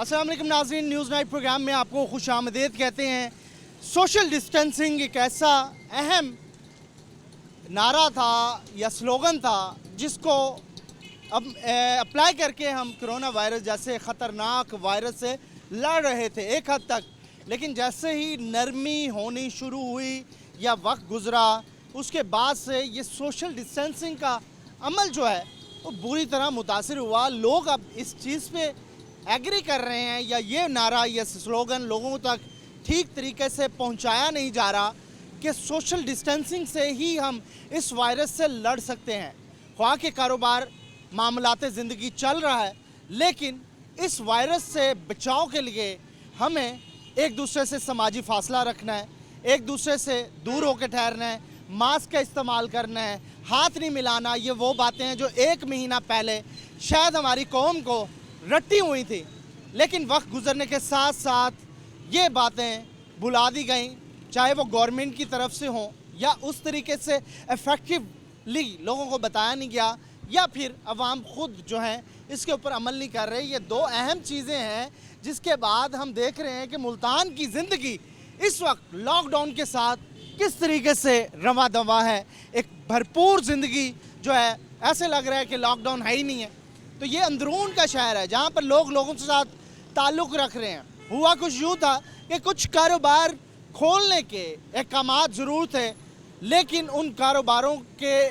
अस्सलाम वालेकुम नाज़रीन, न्यूज़ नाइट प्रोग्राम में आपको खुश आमदीद कहते हैं। सोशल डिस्टेंसिंग एक ऐसा अहम नारा था या स्लोगन था जिसको अब अप्लाई करके हम कोरोना वायरस जैसे ख़तरनाक वायरस से लड़ रहे थे एक हद तक। लेकिन जैसे ही नरमी होनी शुरू हुई या वक्त गुज़रा, उसके बाद से ये सोशल डिस्टेंसिंग का अमल जो है वो बुरी तरह मुतासिर हुआ। लोग अब इस चीज़ पे एग्री कर रहे हैं या ये नारा या स्लोगन लोगों तक ठीक तरीके से पहुंचाया नहीं जा रहा कि सोशल डिस्टेंसिंग से ही हम इस वायरस से लड़ सकते हैं। ख्वाह के कारोबार मामलाते ज़िंदगी चल रहा है, लेकिन इस वायरस से बचाव के लिए हमें एक दूसरे से समाजी फासला रखना है, एक दूसरे से दूर होकर ठहरना है, मास्क का इस्तेमाल करना है, हाथ नहीं मिलाना। ये वो बातें हैं जो एक महीना पहले शायद हमारी कौम को रटी हुई थी, लेकिन वक्त गुजरने के साथ साथ ये बातें भुला दी गई, चाहे वो गवर्नमेंट की तरफ से हों या उस तरीके से इफ़ेक्टिवली लोगों को बताया नहीं गया या फिर अवाम खुद जो है इसके ऊपर अमल नहीं कर रहे। ये दो अहम चीज़ें हैं जिसके बाद हम देख रहे हैं कि मुल्तान की ज़िंदगी इस वक्त लॉकडाउन के साथ किस तरीके से रवा दवा है। एक भरपूर ज़िंदगी जो है ऐसे लग रहा है कि लॉकडाउन है ही नहीं है। तो ये अंदरून का शहर है जहाँ पर लोग लोगों के साथ ताल्लुक़ रख रहे हैं। हुआ कुछ यूँ था कि कुछ कारोबार खोलने के अहकामात ज़रूर थे, लेकिन उन कारोबारों के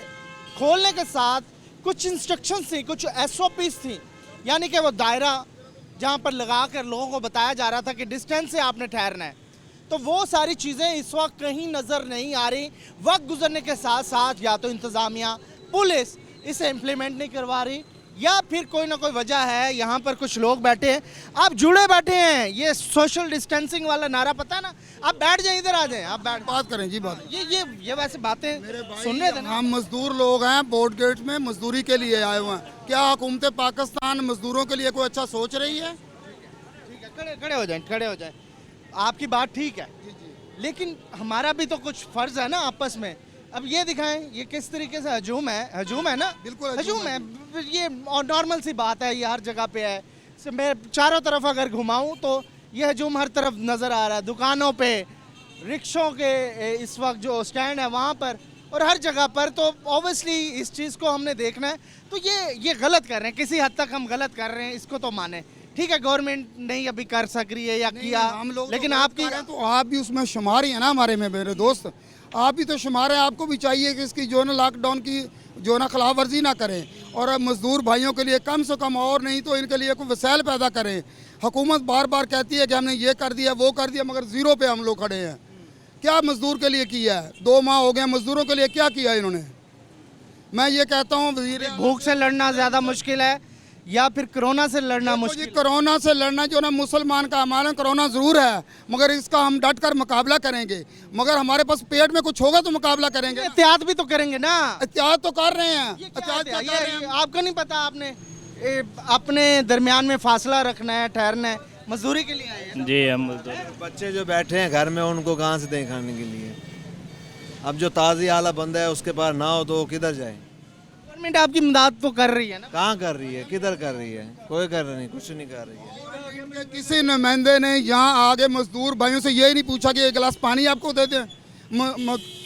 खोलने के साथ कुछ इंस्ट्रक्शंस थी, कुछ SOPs थी, यानी कि वो दायरा जहाँ पर लगा कर लोगों को बताया जा रहा था कि डिस्टेंस से आपने ठहरना है। तो वो सारी चीज़ें इस वक्त कहीं नज़र नहीं आ रही। वक्त गुजरने के साथ साथ या तो इंतज़ामिया पुलिस इसे इम्प्लीमेंट नहीं करवा रही या फिर कोई ना कोई वजह है। यहाँ पर कुछ लोग बैठे हैं, आप जुड़े बैठे हैं, ये सोशल डिस्टेंसिंग वाला नारा पता है ना। आप बैठ जाएं, इधर आ जाएं, आप बैठ बात करें जी। बात ये वैसे बातें सुन रहे थे ना। हम मजदूर लोग हैं, बोर्ड गेट में मजदूरी के लिए आए हुए हैं। क्या हुकूमत पाकिस्तान मजदूरों के लिए कोई अच्छा सोच रही है? ठीक है, खड़े हो जाएं, खड़े हो जाएं। आपकी बात ठीक है, लेकिन हमारा भी तो कुछ फ़र्ज़ है ना आपस में। अब ये दिखाएं ये किस तरीके से हजूम है ना। बिल्कुल हजूम है, ये नॉर्मल सी बात है, ये हर जगह पे है। मैं चारों तरफ अगर घुमाऊं तो ये हजूम हर तरफ नज़र आ रहा है, दुकानों पे, रिक्शों के इस वक्त जो स्टैंड है वहाँ पर और हर जगह पर। तो ऑब्वियसली इस चीज़ को हमने देखना है। तो ये गलत कर रहे हैं, किसी हद तक हम गलत कर रहे हैं, इसको तो माने। ठीक है, गवर्नमेंट नहीं अभी कर सक रही है या किया, हम लोग लेकिन तो आपकी तो आप भी उसमें शुमार ही है ना हमारे में। मेरे दोस्त आप भी तो शुमार है, आपको भी चाहिए कि इसकी जो ना लॉकडाउन की जो ना खिलाफ वर्जी ना करें और मज़दूर भाइयों के लिए कम से कम और नहीं तो इनके लिए कोई वसाइल पैदा करें। हुकूमत बार बार कहती है कि हमने ये कर दिया वो कर दिया, मगर ज़ीरो पे हम लोग खड़े हैं। क्या मज़दूर के लिए किया है? 2 माह हो गए, मज़दूरों के लिए क्या किया इन्होंने? मैं ये कहता हूँ वज़ीर भूख से लड़ना ज़्यादा मुश्किल है या फिर कोरोना से लड़ना मुश्किल? कोरोना से लड़ना जो ना मुसलमान का अमाल है, कोरोना ज़रूर है, मगर इसका हम डट कर मुकाबला करेंगे। मगर हमारे पास पेट में कुछ होगा तो मुकाबला करेंगे। एहतियात भी तो करेंगे ना। एहतियात तो कर रहे हैं, एहतियात क्या कर रहे हैं? आपको नहीं पता, आपने अपने दरमियान में फासला रखना है, ठहरना है, मजदूरी के लिए आए हैं। जी हम मजदूर। बच्चे जो बैठे हैं घर में उनको कहाँ से दें खाने के लिए? अब जो ताज़ी आला बंदा है उसके पास ना हो तो वो किधर जाए? गवर्नमेंट आपकी मदद तो कर रही है ना। कहाँ कर रही है, किधर कर रही है? कोई कर रही नहीं, कुछ नहीं कर रही है। किसी नुमाइंदे ने यहाँ आगे मजदूर भाइयों से यही नहीं पूछा कि एक गिलास पानी आपको दे दें।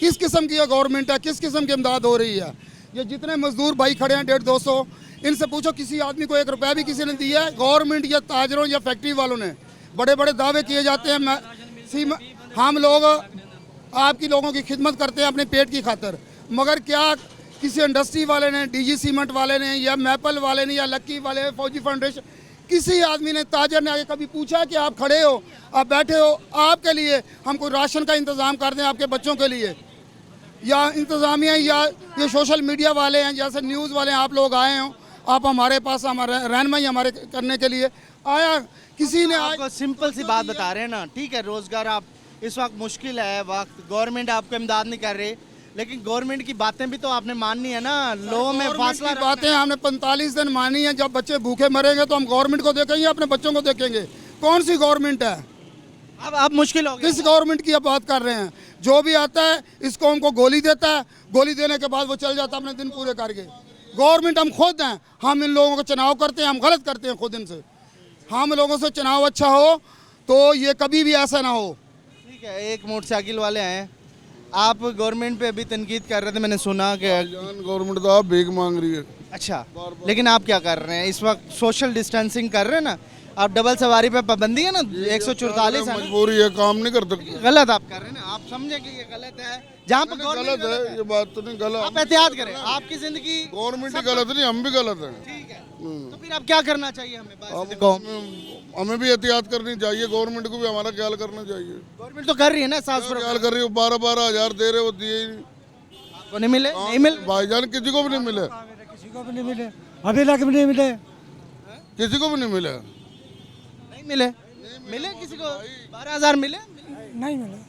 किस किस्म की गवर्नमेंट है, किस किस्म की इमदाद हो रही है? ये जितने मजदूर भाई खड़े हैं 150-200, इनसे पूछो किसी आदमी को 1 रुपया भी किसी ने दिया है? गवर्नमेंट या ताजरों या फैक्ट्री वालों ने बड़े बड़े दावे किए जाते हैं। हम लोग आपकी लोगों की खिदमत करते हैं अपने पेट की खातर, मगर क्या किसी इंडस्ट्री वाले ने, DG सीमेंट वाले ने या मैपल वाले ने या लक्की वाले, फौजी फाउंडेशन, किसी आदमी ने, ताजर ने आगे कभी पूछा कि आप खड़े हो, आप बैठे हो, आपके लिए हम कोई राशन का इंतज़ाम कर दें आपके बच्चों के लिए? या इंतज़ामिया या ये सोशल मीडिया वाले हैं, जैसे न्यूज़ वाले हैं, आप लोग आए हो, आप हमारे पास हमारे रहनुमाई हमारे करने के लिए आया किसी ने? आपको सिंपल सी बात बता रहे हैं ना। ठीक है, रोज़गार आप इस वक्त मुश्किल है, वक्त गवर्नमेंट आपको इमदाद नहीं कर रही, लेकिन गवर्नमेंट की बातें भी तो आपने माननी है ना। लोगों में फासला की बातें हमने 45 दिन मानी है। जब बच्चे भूखे मरेंगे तो हम गवर्नमेंट को देखेंगे, अपने बच्चों को देखेंगे? कौन सी गवर्नमेंट है? अब मुश्किल हो गया। किस गवर्नमेंट की आप बात कर रहे हैं? जो भी आता है इस कौम को गोली देता है, गोली देने के बाद वो चल जाता है अपने दिन पूरे करके। गवर्नमेंट हम खुद हैं, हम इन लोगों को चुनाव करते हैं, हम गलत करते हैं खुद इनसे। हम लोगों से चुनाव अच्छा हो तो ये कभी भी ऐसा ना हो। ठीक है, एक मोटरसाइकिल वाले हैं, आप गवर्नमेंट पे अभी तनकीद कर रहे थे, मैंने सुना कि गवर्नमेंट तो आप भीख मांग रही है। अच्छा, लेकिन आप क्या कर रहे हैं इस वक्त? सोशल डिस्टेंसिंग कर रहे हैं ना आप, डबल सवारी पे पाबंदी है ना 144 है ना? मजबूरी है, काम नहीं कर सकते। गलत आप कर रहे हैं ना, आप समझे कि ये गलत है, जहाँ पर गलत है, ये बात तो नहीं गलत। आप एहतियात करें, आपकी जिंदगी गवर्नमेंट ही गलत नहीं, हम भी गलत हैं। ठीक है, तो फिर अब क्या करना चाहिए हमें? बात कौम हमें भी एहतियात करनी चाहिए, गवर्नमेंट को भी हमारा ख्याल करना चाहिए। गवर्नमेंट तो कर रही है ना, साफ सुथरा ख्याल कर रही है, 12-12 हजार दे रहे, वो दिए ही नहीं। आपको नहीं मिले? नहीं मिले भाईजान किसी को भी नहीं मिले, किसी को भी नहीं मिले, अभी तक भी नहीं मिले। किसी को भी नहीं मिले। नहीं मिले? मिले किसी को? 12,000 मिले? नहीं मिले।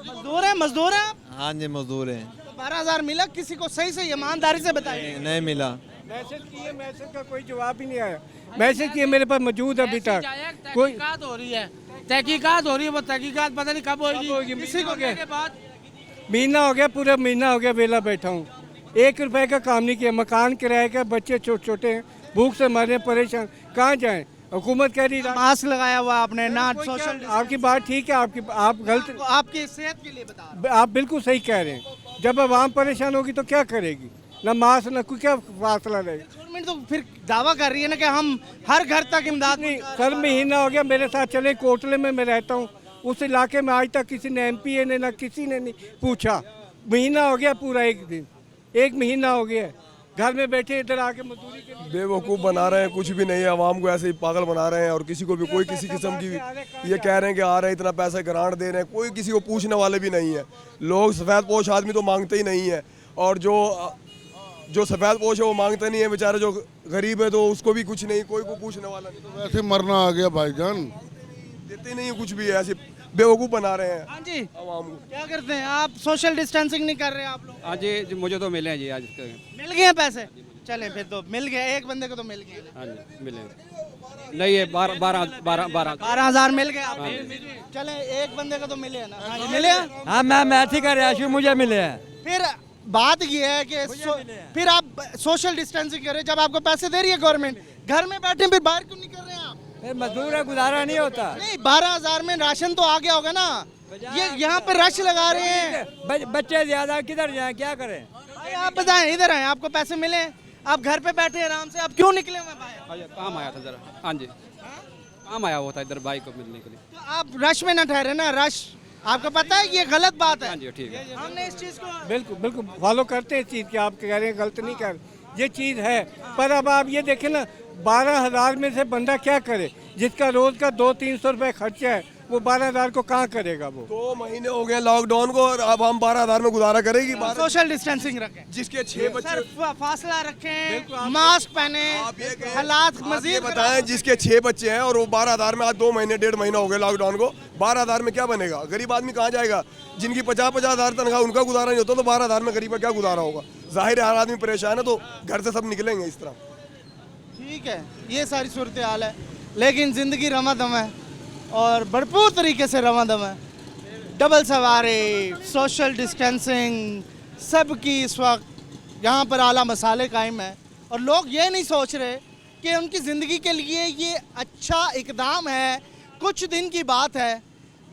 मजदूर है, मजदूर है आप? हाँ जी मजदूर हैं। तो 12,000 मिला किसी को? सही से ईमानदारी से बताइए। नहीं मिला। मैसेज किए, मैसेज का कोई जवाब ही नहीं आया। मैसेज किए मेरे पास मौजूद है अभी तक। कोई तहकीकात हो रही है, तहकीकात हो रही है, वो तहकीकात पता नहीं कब होगी। किसी को के बाद महीना हो गया, पूरा महीना हो गया वेला बैठा हूँ, 1 रुपए का काम नहीं किया। मकान किराए का, बच्चे छोटे छोटे हैं, भूख से मर रहे हैं, परेशान, कहाँ जाएं? हुकूमत कह रही मास्क लगाया हुआ आपने ना, सोशल आपकी बात ठीक है, आप गलत, आपकी सेहत के लिए बता रहा आप बिल्कुल सही कह रहे हैं। जब आवाम परेशान होगी तो क्या करेगी? ना मास्क ना कोई, क्या फासला रहेगा? हूं। गवर्नमेंट तो फिर दावा कर रही है ना कि हम हर घर तक इमदाद नहीं सर, महीना हो गया मेरे साथ चले, कोटले में मैं रहता हूँ, उस इलाके में आज तक किसी ने एमपीए ने ना किसी ने नहीं पूछा। महीना हो गया पूरा, एक महीना हो गया, घर में बैठे इधर आके मजदूरी के लिए। बेवकूफ़ बना रहे हैं, कुछ भी नहीं है, आवाम को ऐसे ही पागल बना रहे हैं और किसी को भी कोई किसी किस्म की ये कह रहे हैं कि आ रहे हैं इतना पैसा ग्रांट दे रहे हैं, कोई किसी को पूछने वाले भी नहीं है। लोग सफ़ेद पोश आदमी तो मांगते ही नहीं है, और जो सफ़ेद पोश है वो मांगते नहीं है, बेचारे जो गरीब है तो उसको भी कुछ नहीं, कोई को पूछने वाला नहीं, वैसे मरना आ गया भाईजान। देते नहीं है कुछ भी, ऐसे बेवकूफ़ बना रहे हैं हाँ जी, आवाम को। क्या करते हैं आप? सोशल डिस्टेंसिंग नहीं कर रहे आप लोग? हाँ जी, मुझे तो मिले हैं जी आज। मिल गए हैं पैसे? चले फिर तो मिल गए, एक बंदे को तो मिल गए। हाँ जी मिले, नहीं ये 12,000 मिल गए आपको? चले एक बंदे को तो मिले हैं ना? हाँ जी, मिले हैं? हाँ मैं ठीक कर रहा मुझे मिले हैं। फिर बात ये है कि फिर आप सोशल डिस्टेंसिंग करें जब आपको पैसे दे रही है गवर्नमेंट, घर में बैठे फिर बाहर क्यों नहीं कर रहे हैं आप? मजदूर है, गुजारा नहीं होता। नहीं, 12,000 में राशन तो आ गया होगा ना? ये यहाँ पे रश लगा रहे हैं। बच्चे ज्यादा, किधर जाएं, क्या करें? भाई आप बताएं, इधर आए, आपको पैसे मिले, आप घर पे बैठे हैं आराम से, आप क्यों निकले हुए बाहर? काम आया था जरा। हाँ जी, काम आया हुआ था इधर बाइक को मिलने के लिए। तो आप रश में ना ठहरे ना, रश आपको पता है कि ये गलत बात है। हाँ जी ठीक है। हमने इस चीज को बिल्कुल बिल्कुल फॉलो करते हैं इस चीज़ की, आप कह रहे हैं गलत नहीं कर, ये चीज़ है। पर अब आप ये देखें ना, 12,000 में से बंदा क्या करे? जिसका रोज का 200-300 रुपए खर्चा है, वो 12,000 को कहाँ करेगा? वो 2 महीने हो गए लॉकडाउन को और अब हम 12,000 में गुजारा करेगी। सोशल डिस्टेंसिंग रखें, जिसके 6 बच्चे, सर फासला रखें, मास्क पहने, हालात आप ये मजीद बताएं जिसके 6 बच्चे हैं और वो 12,000 में आज 2 महीने 1.5 महीना हो गया लॉकडाउन को, 12,000 में क्या बनेगा? गरीब आदमी कहाँ जाएगा? जिनकी 50-50 हज़ार तनख्वाह उनका गुजारा नहीं होता, तो 12,000 में गरीब का क्या गुजारा होगा? जाहिर है हर आदमी परेशान है, तो घर से सब निकलेंगे इस तरह। ठीक है, ये सारी सूरत हाल है, लेकिन ज़िंदगी रमादम है और भरपूर तरीके से रमादम है। डबल सवारी, सोशल डिस्टेंसिंग, सबकी इस वक्त यहाँ पर आला मसाले कायम है, और लोग ये नहीं सोच रहे कि उनकी ज़िंदगी के लिए ये अच्छा इकदाम है। कुछ दिन की बात है,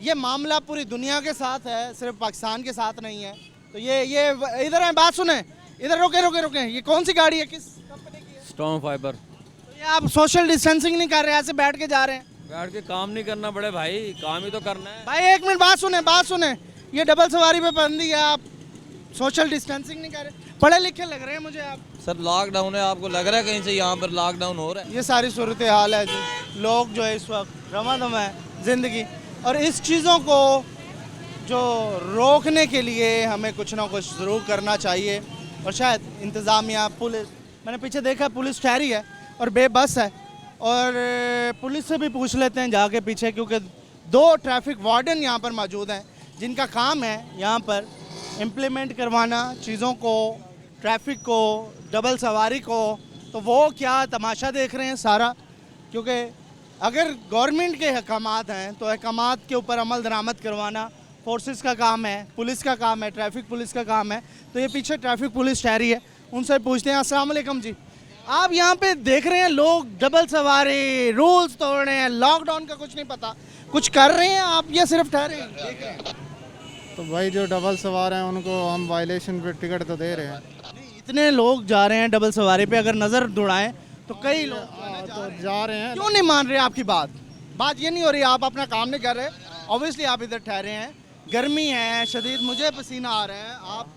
ये मामला पूरी दुनिया के साथ है, सिर्फ पाकिस्तान के साथ नहीं है। तो ये इधर है, बात सुने, इधर रोके, ये कौन सी गाड़ी है, किस कंपनी की है? Stone fibre. तो ये आप सोशल डिस्टेंसिंग नहीं कर रहे, ऐसे बैठ के जा रहे हैं? बैठ के काम नहीं करना पड़े भाई, काम ही तो करना है। भाई एक मिनट, बात सुने, ये डबल सवारी पे पाबंदी है, आप सोशल डिस्टेंसिंग नहीं कर रहे? पढ़े लिखे लग रहे हैं मुझे आप। सर लॉकडाउन है, आपको लग रहा है कहीं से यहाँ पर लॉकडाउन हो रहा है? ये सारी सूरत हाल है जी, लोग जो है इस वक्त रमादम है ज़िंदगी, और इस चीज़ों को जो रोकने के लिए हमें कुछ ना कुछ ज़रूर करना चाहिए। और शायद इंतज़ामिया, पुलिस, मैंने पीछे देखा पुलिस ठहरी है और बेबस है, और पुलिस से भी पूछ लेते हैं जाके पीछे, क्योंकि 2 ट्रैफिक वार्डन यहाँ पर मौजूद हैं जिनका काम है यहाँ पर इम्प्लीमेंट करवाना चीज़ों को, ट्रैफिक को, डबल सवारी को। तो वो क्या तमाशा देख रहे हैं सारा, क्योंकि अगर गवर्नमेंट के अहकामात हैं तो अहकामात के ऊपर अमल दरामद करवाना फोर्सेस का काम है, पुलिस का काम है, ट्रैफिक पुलिस का काम है। तो ये पीछे ट्रैफिक पुलिस ठहरी है, उनसे पूछते हैं। अस्सलाम वालेकुम जी, आप यहाँ पे देख रहे हैं लोग डबल सवारी रूल्स तोड़ रहे हैं, लॉकडाउन का कुछ नहीं पता, कुछ कर रहे हैं आप या सिर्फ ठहरे हैं देख रहे हैं? तो भाई जो डबल सवार हैं उनको हम वायलेशन पे टिकट तो दे रहे हैं। नहीं, इतने लोग जा रहे हैं डबल सवारी पे, अगर नजर दौड़ाएं तो कई लोग तो जा रहे हैं। क्यों नहीं मान रहे आपकी बात ये नहीं हो रही, आप अपना काम नहीं कर रहे, ऑब्वियसली आप इधर ठहरे हैं, गर्मी है शदीद, मुझे पसीना आ रहा है, आप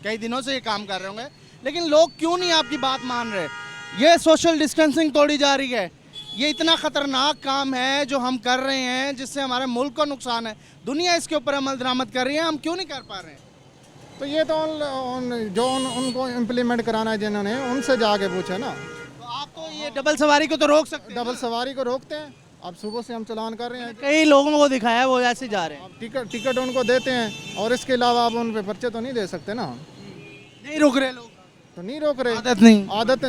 कई दिनों से ये काम कर रहे होंगे, लेकिन लोग क्यों नहीं आपकी बात मान रहे? ये सोशल डिस्टेंसिंग तोड़ी जा रही है, ये इतना ख़तरनाक काम है जो हम कर रहे हैं जिससे हमारे मुल्क को नुकसान है, दुनिया इसके ऊपर अमल दरामद कर रही है, हम क्यों नहीं कर पा रहे हैं? तो ये तो उनको इम्प्लीमेंट कराना है जिन्होंने, उनसे जाके पूछे ना। तो आप तो ये डबल सवारी को तो रोक सकते हैं। डबल सवारी को रोकते हैं, अब सुबह से हम चलान कर रहे हैं। कई लोगों को दिखाया है वो ऐसे जा रहे हैं, अब टिकट उनको देते हैं और इसके अलावा आप उन पे पर्चे तो नहीं दे सकते ना। नहीं रुक रहे लोग, तो नहीं रोक रहे, आदत नहीं, आदत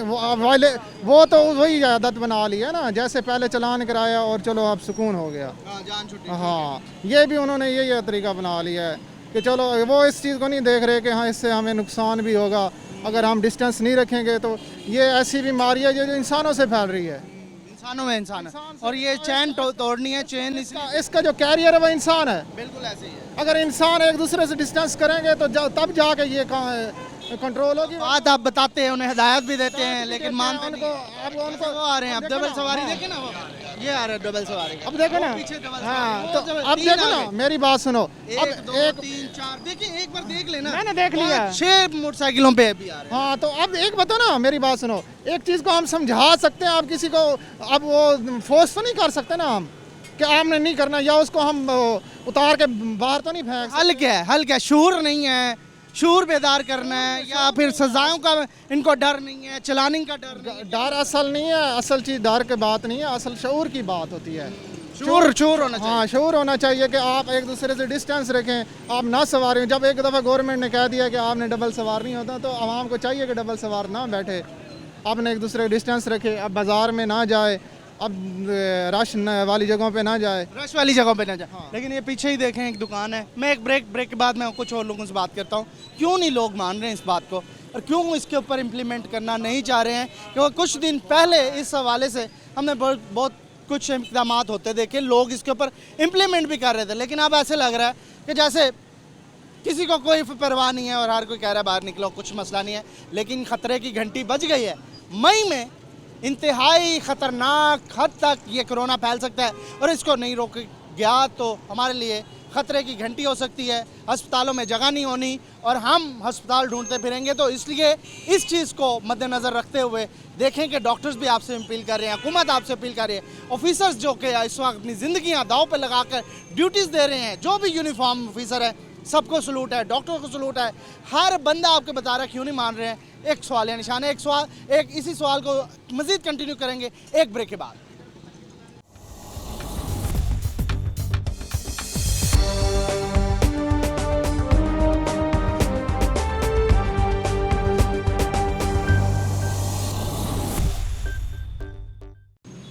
वो तो वही आदत बना ली है ना, जैसे पहले चलान कराया और चलो अब सुकून हो गया। जान छुट्टी। हाँ, ये भी उन्होंने यही तरीका बना लिया है कि चलो वो इस चीज़ को नहीं देख रहे कि हाँ इससे हमें नुकसान भी होगा, अगर हम डिस्टेंस नहीं रखेंगे तो ये ऐसी बीमारी है जो इंसानों से फैल रही है। इंसानों में इंसान है, और ये चैन तोड़नी है, चैन इसका जो कैरियर है वो इंसान है। बिल्कुल ऐसे ही है। अगर इंसान एक दूसरे से डिस्टेंस करेंगे तो तब जाके ये कंट्रोल होगी। बात आप बताते हैं, उन्हें हिदायत भी देते हैं, लेकिन मानते नहीं। अब उनको वो आ रहे हैं, अब डबल सवारी देखे ना, वो ये आ रहा है डबल सवारी, अब देखो ना, पीछे डबल हाँ सवारी, तो वो अब तीन देखो आ ना, गए। मेरी बात सुनो, अब 1 2 एक 3 4 देखिए, एक बार देख लेना, मैंने देख लिया। 6 मोटरसाइकिलों पे भी आ रहे हैं। हाँ तो अब एक बताओ ना, मेरी बात सुनो, एक चीज़ को हम समझा सकते हैं, आप किसी को अब वो फोर्स तो नहीं कर सकते ना हम कि आपने नहीं करना, या उसको हम उतार के बाहर तो नहीं फेंक सकते। हल क्या है, हल क्या है? शूर नहीं है, शूर बेदार करना है, या फिर सजाओं का इनको डर नहीं है, चलाने का डर नहीं है? डर असल नहीं है, असल चीज़ डर की बात नहीं है, असल शऊर की बात होती है। शूर होना चाहिए। हाँ, शऊर होना चाहिए कि आप एक दूसरे से डिस्टेंस रखें, आप ना सवारी। जब एक दफ़ा गवर्नमेंट ने कह दिया कि आपने डबल सवार नहीं होता, तो आवाम को चाहिए कि डबल सवार ना बैठे, आपने एक दूसरे डिस्टेंस रखे, अब बाज़ार में ना जाए, अब रश वाली जगहों पे ना जाए, रश वाली जगहों पे ना जाए। लेकिन ये पीछे ही देखें एक दुकान है, मैं एक ब्रेक के बाद मैं कुछ और लोगों से बात करता हूँ, क्यों नहीं लोग मान रहे हैं इस बात को, और क्यों इसके ऊपर इम्प्लीमेंट करना नहीं चाह रहे हैं? क्योंकि कुछ दिन पहले इस हवाले से हमने बहुत कुछ इक़दाम होते देखे, लोग इसके ऊपर इम्प्लीमेंट भी कर रहे थे, लेकिन अब ऐसे लग रहा है कि जैसे किसी को कोई परवाह नहीं है और हर कोई कह रहा है बाहर निकलो, कुछ मसला नहीं है। लेकिन ख़तरे की घंटी बज गई है। मई में इंतहाई ख़तरनाक हद तक ये कोरोना फैल सकता है, और इसको नहीं रोक गया तो हमारे लिए ख़तरे की घंटी हो सकती है, अस्पतालों में जगह नहीं होनी और हम अस्पताल ढूंढते फिरेंगे। तो इसलिए इस चीज़ को मद्देनज़र रखते हुए देखें कि डॉक्टर्स भी आपसे अपील कर रहे हैं, हुकूमत आपसे अपील कर रही है, ऑफिसर्स जो कि इस वक्त अपनी ज़िंदगियाँ दाव पर लगा कर ड्यूटीज़ दे रहे हैं, जो भी यूनिफॉर्म ऑफिसर है सबको सलूट है, डॉक्टरों को सलूट है, हर बंदा आपके बता रहा है, क्यों नहीं मान रहे हैं? एक सवाल या निशान है, एक इसी सवाल को मज़ीद कंटिन्यू करेंगे एक ब्रेक के बाद।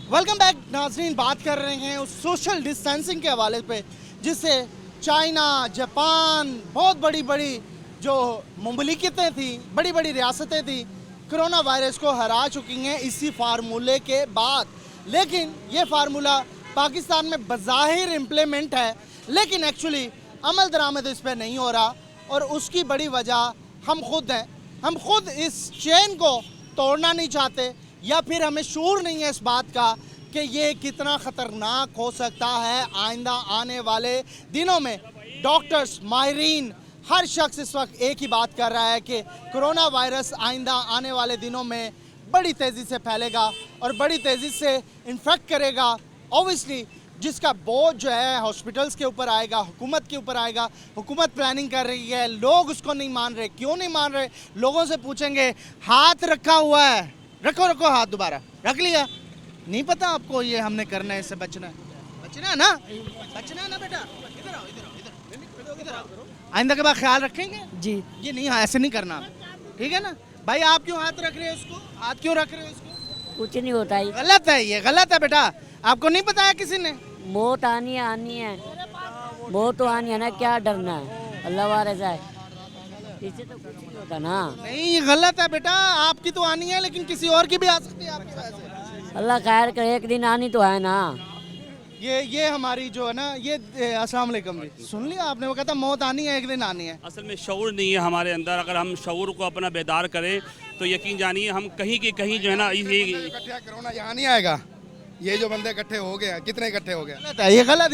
वेलकम बैक नाज़रीन, बात कर रहे हैं उस सोशल डिस्टेंसिंग के हवाले पे जिससे चाइना, जापान, बहुत बड़ी बड़ी जो मुमलिकतें थी, बड़ी बड़ी रियासतें थी, कोरोना वायरस को हरा चुकी हैं इसी फार्मूले के बाद। लेकिन ये फार्मूला पाकिस्तान में बज़ाहिर इम्प्लीमेंट है, लेकिन एक्चुअली अमल दरामद इस पर नहीं हो रहा, और उसकी बड़ी वजह हम खुद हैं। हम खुद इस चेन को तोड़ना नहीं चाहते, या फिर हमें शूर नहीं है इस बात का कि ये कितना ख़तरनाक हो सकता है आइंदा आने वाले दिनों में। डॉक्टर्स, माहिरीन, हर शख्स इस वक्त एक ही बात कर रहा है कि कोरोना वायरस आइंदा आने वाले दिनों में बड़ी तेज़ी से फैलेगा और बड़ी तेज़ी से इन्फेक्ट करेगा। ऑब्वियसली जिसका बोझ जो है हॉस्पिटल्स के ऊपर आएगा, हुकूमत के ऊपर आएगा। हुकूमत प्लानिंग कर रही है, लोग उसको नहीं मान रहे। क्यों नहीं मान रहे? लोगों से पूछेंगे, हाथ रखा हुआ है, रखो हाथ, दोबारा रख लिया, नहीं पता आपको ये हमने करना है, इससे बचना है ना, बचना है ना बेटा, इधर आओ, इधर आओ। आइंदा के बाद ख्याल रखेंगे जी, ये नहीं, ऐसे नहीं करना, ठीक है ना भाई? आप क्यों हाथ रख रहे हो उसको, हाथ क्यों रख रहे हो उसको? कुछ नहीं होता है, गलत है, ये गलत है बेटा। आपको नहीं बताया किसी ने? मौत आनी है, मौत तो आनी है ना, क्या डरना है, अल्लाह वारिस है। इससे तो कुछ नहीं होता ना। नहीं, ये गलत है बेटा, आपकी तो आनी है लेकिन किसी और की भी आ सकती है आपकी वजह से। अल्लाह खैर करे, एक दिन आनी तो है ना। ये हमारी जो है ना, ये अस्सलाम वालेकुम जी, सुन लिया आपने, वो कहता मौत आनी है, एक दिन आनी है। असल में शऊर नहीं है हमारे अंदर। अगर हम शऊर को अपना बेदार करें तो यकीन जानिए हम कहीं के कहीं जो है ना ये इकट्ठा कोरोना यहाँ नहीं आएगा। ये जो बंदे इकट्ठे हो गए, कितने इकट्ठे हो गए? गलत है, ये गलत,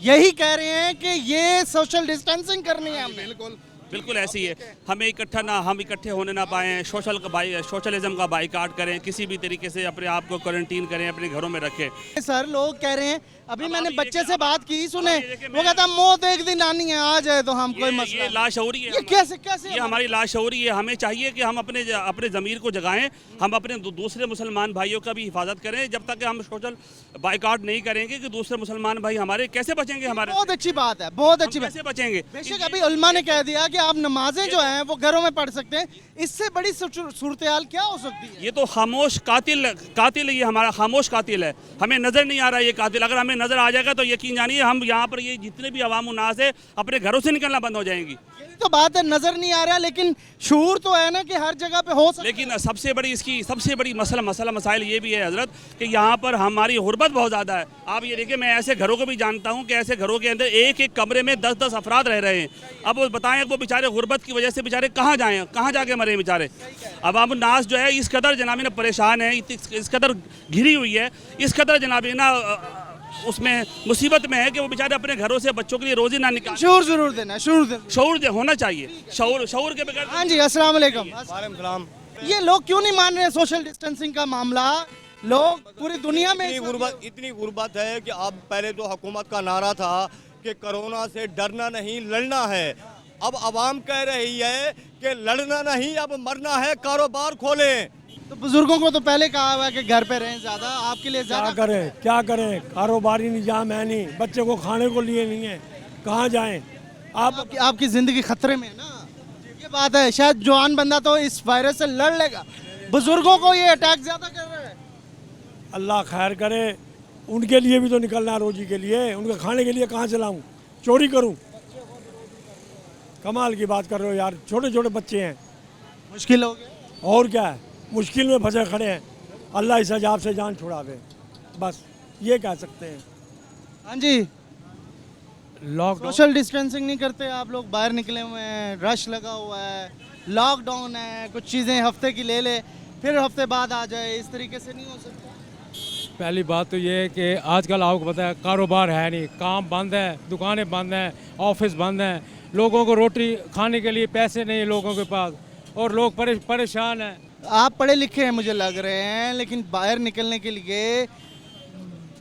यही कह रहे हैं कि ये सोशल डिस्टेंसिंग करनी है हमने। बिल्कुल ऐसी है। हम इकट्ठे होने ना पाएँ, सोशलिज्म का बाइकाट करें, किसी भी तरीके से अपने आप को क्वारंटीन करें, अपने घरों में रखें। सर लोग कह रहे हैं, अभी मैंने बच्चे से बात की, सुने, वो कहता मौत एक दिन आनी है, आ जाए तो हम कोई मसला। ये लाशऊरी है। ये कैसे ये हमारी लाशऊरी है। हमें चाहिए कि हम अपने ज़मीर को जगाएं, हम अपने दूसरे मुसलमान भाइयों का भी हिफाजत करें। जब तक हम सोशल बाइकाट नहीं करेंगे कि दूसरे मुसलमान भाई हमारे कैसे बचेंगे? हमारे बहुत अच्छी बात है, बहुत अच्छी बात। कैसे बचेंगे? बेशक अभी उल्मा ने कह दिया कि आप नमाजें जो हैं वो घरों में पढ़ सकते हैं, इससे बड़ी सूरत हाल क्या हो सकती है? ये तो खामोश कातिल ये हमारा खामोश कातिल है। हमें नजर नहीं आ रहा ये कातिल। अगर हमें नजर आ जाएगा तो यकीन जानिए हम यहाँ पर ये जितने भी अवाम उन्नास है अपने घरों से निकलना बंद हो जाएंगी। यही तो बात है, नजर नहीं आ रहा, लेकिन शूर तो है ना कि हर जगह पे हो सकता। लेकिन सबसे बड़ी मसाइल ये भी है हजरत कि यहाँ पर हमारी गुर्बत बहुत ज़्यादा है। आप ये देखिए, मैं ऐसे घरों को भी जानता हूँ कि ऐसे घरों के अंदर एक कमरे में 10-10 अफराद रह रहे हैं। अब वो बताएं, वो बेचारे गुर्बत की वजह से बेचारे कहाँ जाएँ, कहाँ जाके मरे बेचारे। अब हम नास जो है इस कदर जनाबी ना परेशान है, इस कदर घिरी हुई है, इस कदर जनाबी ना उसमें मुसीबत में है कि वो बेचारे अपने घरों से बच्चों के लिए रोजी ना निकाल। शूर जरूर देना, शऊर होना चाहिए। शऊर के बगैर। हाँ जी, अस्सलाम वालेकुम। ये लोग क्यों नहीं मान रहे सोशल डिस्टेंसिंग का मामला? लोग पूरी दुनिया में इतनी गुर्बत है कि अब पहले तो हुकूमत का नारा था कि कोरोना से डरना नहीं लड़ना है। अब आवाम कह रही है कि लड़ना नहीं अब मरना है, कारोबार खोलें। तो बुजुर्गों को तो पहले कहा हुआ है कि घर पे रहें, ज्यादा आपके लिए ज्यादा क्या करें, कारोबारी निजाम है नहीं, बच्चे को खाने को लिए नहीं है, कहाँ जाएं? आपकी जिंदगी खतरे में है ना, ये बात है। शायद जवान बंदा तो इस वायरस से लड़ लेगा, बुजुर्गों को ये अटैक ज्यादा कर रहा है। अल्लाह खैर करे, उनके लिए भी तो निकलना है रोजी के लिए, उनके खाने के लिए कहाँ से लाऊं? चोरी करूं? कमाल की बात कर रहे हो यार, छोटे छोटे बच्चे हैं, मुश्किल हो गया। और क्या है, मुश्किल में फंसे खड़े हैं। अल्लाह इस अजाब से जान छुड़ावे, बस ये कह सकते हैं। हाँ जी, लॉकडाउन सोशल डिस्टेंसिंग नहीं करते आप लोग, बाहर निकले हुए हैं, रश लगा हुआ है, लॉकडाउन है, कुछ चीज़ें हफ्ते की ले फिर हफ्ते बाद आ जाए, इस तरीके से नहीं हो सकता। पहली बात तो ये है कि आजकल आपको पता है कारोबार है नहीं, काम बंद है, दुकानें बंद हैं, ऑफिस बंद हैं, लोगों को रोटी खाने के लिए पैसे नहीं है लोगों के पास, और लोग परेशान हैं। आप पढ़े लिखे हैं मुझे लग रहे हैं, लेकिन बाहर निकलने के लिए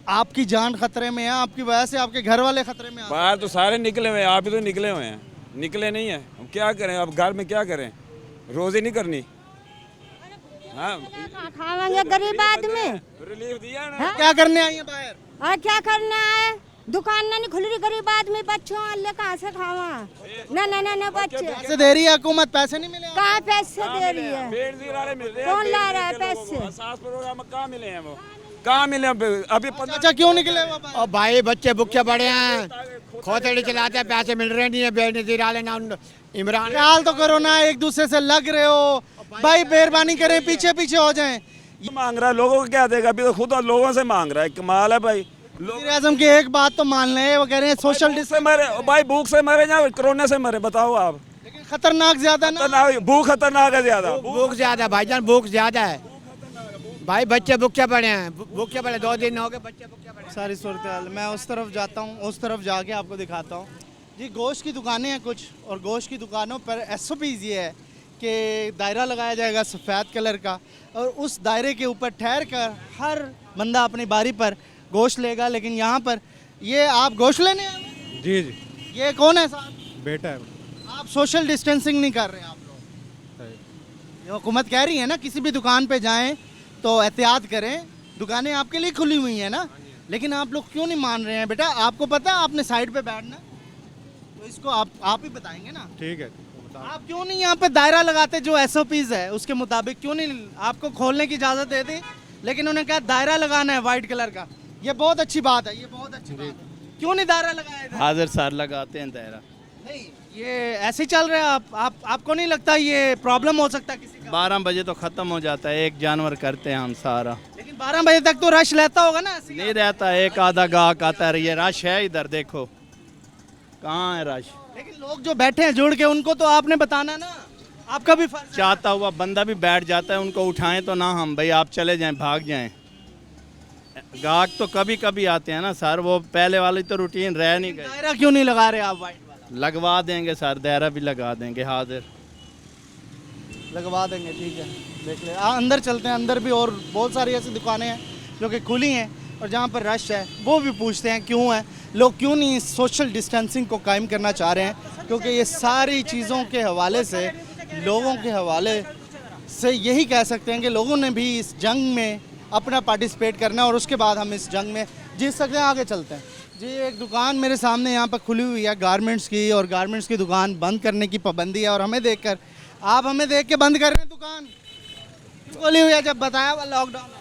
आपकी जान खतरे में है, आपकी वजह से आपके घर वाले खतरे में। बाहर तो सारे निकले हुए हैं, आप भी तो निकले हुए हैं, निकले नहीं है, हम क्या करें? अब घर में क्या करें, रोजी नहीं करनी। हाँ, खाएंगे गरीब आदमी, रिलीफ दिया ना। क्या करने आई है बाहर? और क्या करना है, दुकान नहीं खुल रही, गरीब आदमी बच्चों अल्लाह कहाँ से खावा? ना बच्चे पैसे दे रही है हुकूमत, पैसे नहीं मिले? कहाँ पैसे दे रही है? कौन ला रहा है पैसे? कहाँ मिले हैं वो? कहाँ मिले अभी? अच्छा, क्यों निकले? और भाई बच्चे भूखे पड़े हैं, खोतड़ी चलाते हैं, पैसे मिल रहे नहीं है। बेनजीर आले ना इमरान फिलहाल तो कोरोना, एक दूसरे से लग रहे हो भाई, मेहरबानी करें पीछे पीछे हो जाएं। मांग रहा है, लोगों को क्या देगा? अभी तो खुद लोगों से मांग रहा है, कमाल है भाई। आजम की एक बात तो मान लें, वो कह रहे हैं सोशल डिस्टेंस मरे भाई, भूख से मरे या कोरोना से मरे, बताओ आप। लेकिन खतरनाक ज्यादा ना, भूख खतरनाक है ज्यादा, भूख ज्यादा भाईजान, भूख ज्यादा है भाई, बच्चे भूखे पड़े हैं, भूखे पड़े 2 दिन हो गए, बच्चे भूखे पड़े। सारी सूरत हाल मैं उस तरफ जाता हूँ, उस तरफ जाके आपको दिखाता हूँ जी। गोश्त की दुकानें हैं कुछ, और गोश्त की दुकानों पर SOPs ये है कि दायरा लगाया जाएगा सफ़ेद कलर का, और उस दायरे के ऊपर ठहर कर हर बंदा अपनी बारी पर गोश्त लेगा। लेकिन यहाँ पर ये आप गोश्त लेने आए? जी, ये कौन है साहब? बेटा है। आप सोशल डिस्टेंसिंग नहीं कर रहे हैं आप लोग? ये हुकूमत कह रही है ना, किसी भी दुकान पे जाएं तो एहतियात करें, दुकानें आपके लिए खुली हुई हैं ना, लेकिन आप लोग क्यों नहीं मान रहे हैं? बेटा आपको पता है आपने साइड पे बैठना, तो इसको आप ही बताएंगे ना। ठीक है, आप क्यों नहीं यहाँ पे दायरा लगाते, जो SOPs है उसके मुताबिक? क्यों नहीं आपको खोलने की इजाज़त दे दी, लेकिन उन्होंने कहा दायरा लगाना है वाइट कलर का। ये बहुत अच्छी बात है, ये बहुत अच्छी बात है, क्यों नहीं दायरा लगाया? हाजिर सर लगाते हैं दायरा, नहीं ये ऐसे ही चल रहा है। आपको नहीं लगता ये प्रॉब्लम हो सकता है किसी का? 12 बजे तो ख़त्म हो जाता है, एक जानवर करते हैं हम सारा। लेकिन 12 बजे तक तो रश रहता होगा ना ऐसे ही? नहीं रहता, एक आधा गाहक आता है। ये रश है इधर, देखो कहाँ है रश। लेकिन लोग जो बैठे हैं जुड़ के, उनको तो आपने बताना ना, आपका भी फर्ज है। चाहता हुआ बंदा भी बैठ जाता है, उनको उठाएं तो ना हम, भाई आप चले जाएं, भाग जाएं। गाहक तो कभी कभी आते हैं ना सर, वो पहले वाली तो रूटीन रह नहीं गई। दायरा क्यों नहीं लगा रहे आप वाइट वाला? लगवा देंगे सर, दायरा भी लगा देंगे, हाजिर लगवा देंगे, ठीक है। देख ले अंदर चलते हैं, अंदर भी और बहुत सारी ऐसी दुकानें हैं जो कि खुली हैं और जहाँ पर रश है। वो भी पूछते हैं क्यों है, लोग क्यों नहीं सोशल डिस्टेंसिंग को कायम करना चाह रहे हैं, क्योंकि ये सारी चीज़ों के हवाले से, लोगों के हवाले से यही कह सकते हैं कि लोगों ने भी इस जंग में अपना पार्टिसिपेट करना है और उसके बाद हम इस जंग में जीत सकते हैं। आगे चलते हैं जी। एक दुकान मेरे सामने यहाँ पर खुली हुई है गारमेंट्स की, और गारमेंट्स की दुकान बंद करने की पाबंदी है, और हमें देखकर, आप हमें देख के बंद कर रहे हैं दुकान? खोली हुई है, जब बताया हुआ लॉकडाउन है,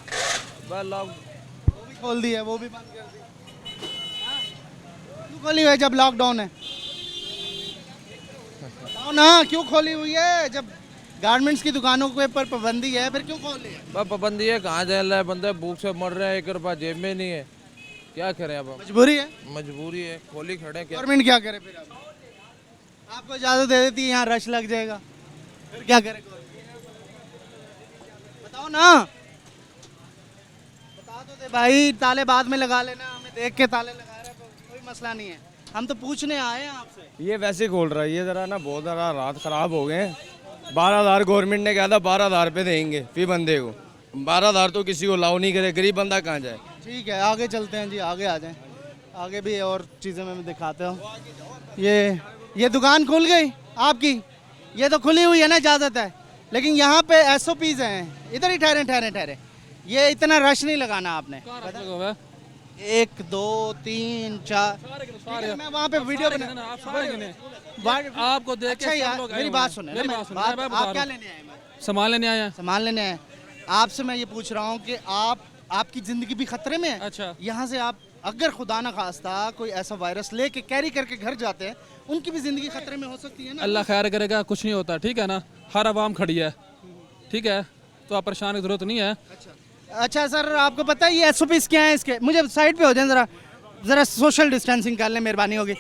वो भी खोल दी है, वो भी बंद कर दी। क्यों खोली हुई है जब लॉकडाउन है? बताओ ना क्यों खोली हुई है? जब गारमेंट्स की दुकानों के ऊपर पाबंदी है, फिर क्यों खोल ली है? पाबंदी है, कहाँ जा रहा है बंदा, भूख से मर रहा है, 1 रुपया जेब में नहीं है, क्या करें अब? मजबूरी है, मजबूरी है, खोली खड़े। गवर्नमेंट क्या करे फिर? अब आपको इजाजत दे देती है, यहाँ रश लग जाएगा, फिर क्या करे? बताओ ना, बता दो दे भाई, ताले बाद में लगा लेना, हमें देख के ताले लगा रहे, कोई मसला नहीं है, हम तो पूछने आए हैं आपसे। ये वैसे खोल रहा है, ये जरा ना बहुत ज़रा रात ख़राब हो गए। 12,000 गवर्नमेंट ने कहा था 12,000 पे देंगे फी बंदे को, 12,000 तो किसी को लाओ नहीं करे, गरीब बंदा कहाँ जाए। ठीक है, आगे चलते हैं जी, आगे आ जाएं, आगे भी और चीज़ें मैं दिखाता हूँ। ये दुकान खुल गई आपकी, ये तो खुली हुई है ना, इजाज़त है, लेकिन यहाँ पे SOPs हैं, इधर ही ठहरे, ये इतना रश नहीं लगाना आपने। 1 2 3 4, मैं वहाँ पे वीडियो बना, आपको देख के अच्छा यार मेरी बात सुने, आप क्या लेने आए? सामान लेने आया। सामान लेने आए। आपसे मैं ये पूछ रहा हूँ कि आपकी ज़िंदगी भी खतरे में है। अच्छा, यहाँ से आप अगर खुदा न खास्ता कोई ऐसा वायरस लेके कैरी करके घर जाते हैं, उनकी भी ज़िंदगी खतरे में हो सकती है ना? अल्लाह खैर करेगा, कुछ नहीं होता, ठीक है ना, हर आवाम खड़ी है, ठीक है, तो आप परेशान की जरूरत नहीं है। अच्छा सर, आपको पता है ये SOPs क्या है इसके? मुझे साइड पे हो जाए, ज़रा सोशल डिस्टेंसिंग कर लें, मेहरबानी होगी।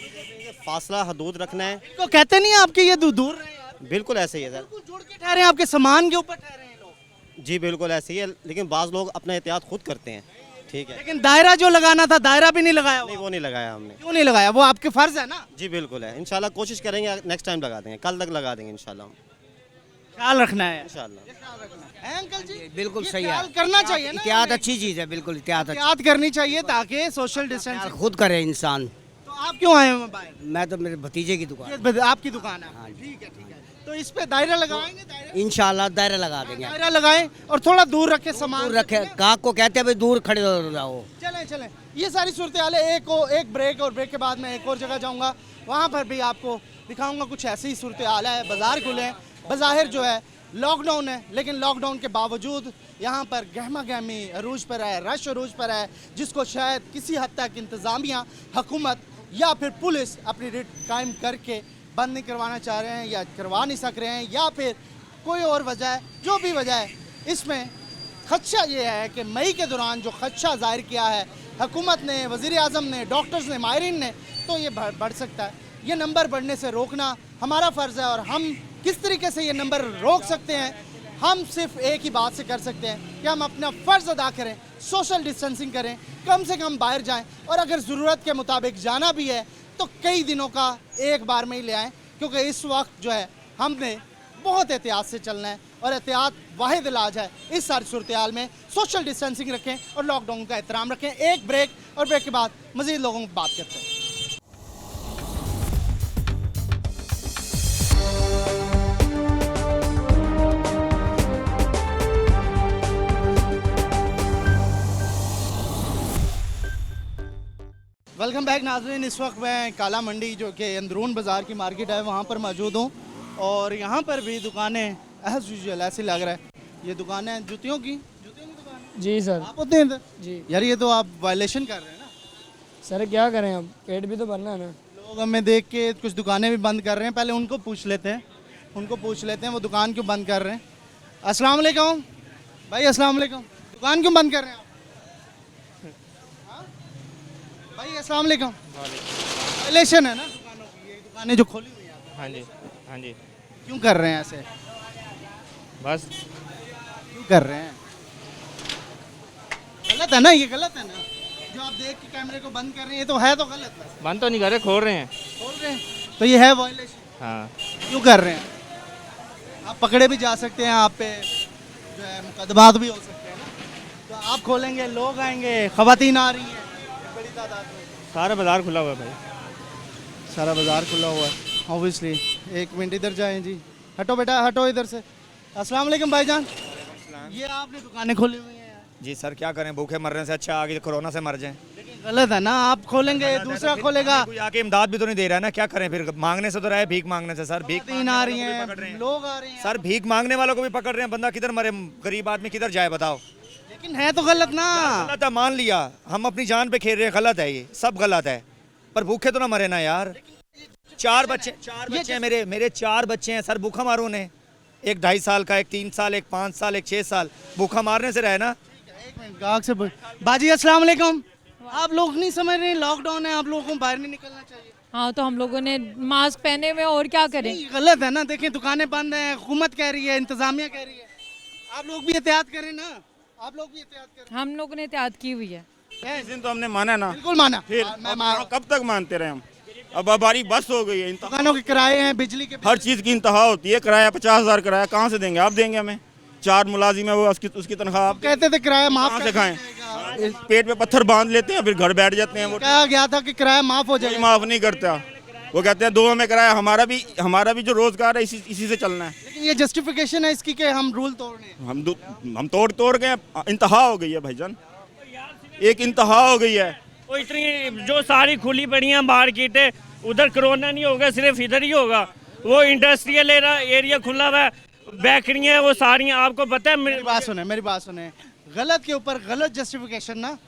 फासला हदूद रखना है, तो कहते नहीं आपके ये दूर रहे यार। बिल्कुल ऐसे ही है सर। बिल्कुल जुड़ के ठहरे, आपके सामान के ऊपर ठहरे हैं लोग। जी बिल्कुल ऐसे ही है, लेकिन बाज़ लोग अपना एहतियात खुद करते हैं, ठीक है। लेकिन दायरा जो लगाना था, दायरा भी नहीं लगाया। नहीं, वो नहीं लगाया हमने। क्यों नहीं लगाया? वो आपके फर्ज है ना। जी बिल्कुल है, इंशाल्लाह कोशिश करेंगे, नेक्स्ट टाइम लगा देंगे, कल तक लगा देंगे इंशाल्लाह। ख्याल रखना है इंशाल्लाह। अंकल जी बिल्कुल ये सही ख्याल है, करना चाहिए ना, एहतियात अच्छी चीज़ है, बिल्कुल एहतियात करनी चाहिए ताकि सोशल डिस्टेंस खुद करे इंसान। तो आप क्यों आए हो बाहर? मैं तो मेरे भतीजे की दुकान। ये आपकी दुकान है, ठीक है। तो इस पे दायरा लगाएंगे? इंशाल्लाह दायरा लगा देंगे, दायरा लगाएं और थोड़ा दूर रखे सामान, दूर रखे, गाहक को कहते हैं भाई दूर खड़े हो जाओ। चलें। ये सारी सूरत हाल है। एक ब्रेक, और ब्रेक के बाद मैं एक और जगह जाऊंगा, वहाँ पर भी आपको दिखाऊंगा कुछ ऐसी ही सूरत हाल है। बाजार खुले हैं, बाज़ाहिर जो है लॉकडाउन है, लेकिन लॉकडाउन के बावजूद यहाँ पर गहमा गहमी अरूज पर है, रश अरूज पर है, जिसको शायद किसी हद तक इंतज़ामिया, हुकूमत या फिर पुलिस अपनी रेट कायम करके बंद नहीं करवाना चाह रहे हैं, या करवा नहीं सक रहे हैं, या फिर कोई और वजह है। जो भी वजह है, इसमें खदशा ये है कि मई के दौरान जो खदशा जाहिर किया है हुकूमत ने, वज़ीर आज़म ने, डॉक्टर्स ने, माहिरीन ने, तो ये बढ़ सकता है। ये नंबर बढ़ने से रोकना हमारा फ़र्ज़ है, और हम किस तरीके से ये नंबर रोक सकते हैं, हम सिर्फ एक ही बात से कर सकते हैं कि हम अपना फ़र्ज़ अदा करें, सोशल डिस्टेंसिंग करें, कम से कम बाहर जाएं, और अगर ज़रूरत के मुताबिक जाना भी है तो कई दिनों का एक बार में ही ले आएँ, क्योंकि इस वक्त जो है हमने बहुत एहतियात से चलना है, और एहतियात वाहिद इलाज है इस सारी सूरत हाल में। सोशल डिस्टेंसिंग रखें और लॉकडाउन का एहतराम रखें। एक ब्रेक, और ब्रेक के बाद मज़ीद लोगों को बात करते हैं। वेलकम बैक नाज़रीन, इस वक्त मैं काला मंडी जो कि अंदरून बाज़ार की मार्केट है वहाँ पर मौजूद हूँ, और यहाँ पर भी दुकानें एज यूजुअल ऐसे लग रहा है। ये दुकानें जूतियों की दुकान। जी सर। आप होते हैं इधर? जी। यार ये तो आप वायलेशन कर रहे हैं ना। सर क्या करें, अब पेट भी तो भरना है ना। लोग हमें देख के कुछ दुकानें भी बंद कर रहे हैं, पहले उनको पूछ लेते हैं वो दुकान क्यों बंद कर रहे हैं। अस्सलाम वालेकुम भाई, अस्सलाम वालेकुम। दुकान क्यों बंद कर रहे हैं आप? हाँ? भाई अस्सलाम वालेकुम। वायलेशन है ना दुकानों की, ये दुकानें जो खोली हुई हैं। हाँ जी, हाँ जी। क्यों कर रहे हैं ऐसे? बस क्यों कर रहे हैं? गलत है ना, ये गलत है ना, जो आप देख के कैमरे को बंद कर रहे हैं, ये तो है तो गलत है। बंद तो नहीं कर रहे, खोल रहे हैं। खोल रहे हैं तो ये है वायलेशन। हाँ। क्यों कर रहे हैं? आप पकड़े भी जा सकते हैं, आप पे जो है मुकदमात भी हो सकते हैं ना। तो आप खोलेंगे, लोग आएंगे, खवातीन आ रही हैं बड़ी तादाद में। सारा बाजार खुला हुआ है भाई, सारा बाजार खुला हुआ है ऑब्वियसली। एक मिनट इधर जाएं जी, हटो बेटा हटो इधर से। अस्सलाम वालेकुम भाईजान, ये आपने दुकानें खोली हुई हैं जी सर, क्या करें, भूखे मरने से अच्छा आगे कोरोना से मर जाएं। गलत है ना, आप खोलेंगे दूसरा खोलेगा। कोई आके इमदाद भी तो नहीं दे रहा है ना, क्या करें फिर, मांगने से तो रहे, भीख मांगने से। सर भीख तीन आ रही हैं, लोग आ रहे हैं। सर भीख मांगने वालों को भी पकड़ रहे हैं, बंदा किधर मरे, गरीब आदमी किधर जाए बताओ। लेकिन है तो गलत ना। गलत है, मान लिया, हम अपनी जान पे खेल रहे हैं, गलत है, ये सब गलत है, पर भूखे तो ना मरे ना यार। चार बच्चे हैं मेरे 4 बच्चे हैं सर, भूखा मारो उन्हें। एक 2.5 साल का, एक 3 साल, एक 5 साल, एक 6 साल, भूखा मारने से रहे ना। गाहक से बाजी अस्सलाम वालेकुम। आप लोग नहीं समझ रहे, लॉकडाउन है, आप लोगों को बाहर नहीं निकलना चाहिए। हाँ तो हम लोगों ने मास्क पहने हुए, और क्या करें? गलत है ना, देखें दुकानें बंद हैं, हुकूमत कह रही है, इंतजामिया कह रही है, आप लोग भी एहतियात करें ना, आप लोग भी एहतियात करें। हम लोगों ने एहतियात की हुई है। इस दिन तो हमने माना ना, बिल्कुल माना। फिर कब तक मानते रहे हम? अब हमारी बस हो गई है, दुकानों के किराए हैं, बिजली के, हर चीज़ की इंतहा होती है। किराया 50,000 किराया कहाँ से देंगे? आप देंगे हमें? 4 मुलाजिम है वो, उसकी तनख्वाह आप कहते थे किराया माफ कहाँ से खाएं? पेट पे पत्थर बांध लेते हैं, फिर घर बैठ जाते हैं। वो कहा गया था कि किराया माफ हो जाएगा, माफ नहीं करता। वो कहते हैं 2 में किराया, हमारा भी जो रोजगार है इसी से चलना है। लेकिन ये जस्टिफिकेशन है इसकी कि हम रूल तोड़ रहे हैं। हम तोड़ गए, इंतहा हो गई है भाईजान, एक इंतहा हो गई है। वो इतनी जो सारी खुली पड़ी हैं मार्केट है, उधर कोरोना नहीं होगा, सिर्फ इधर ही होगा। वो इंडस्ट्रियल एरिया खुला हुआ है, बेकरियाँ वो सारी, आपको पता है। मेरी बात सुने, गलत के ऊपर गलत जस्टिफिकेशन ना,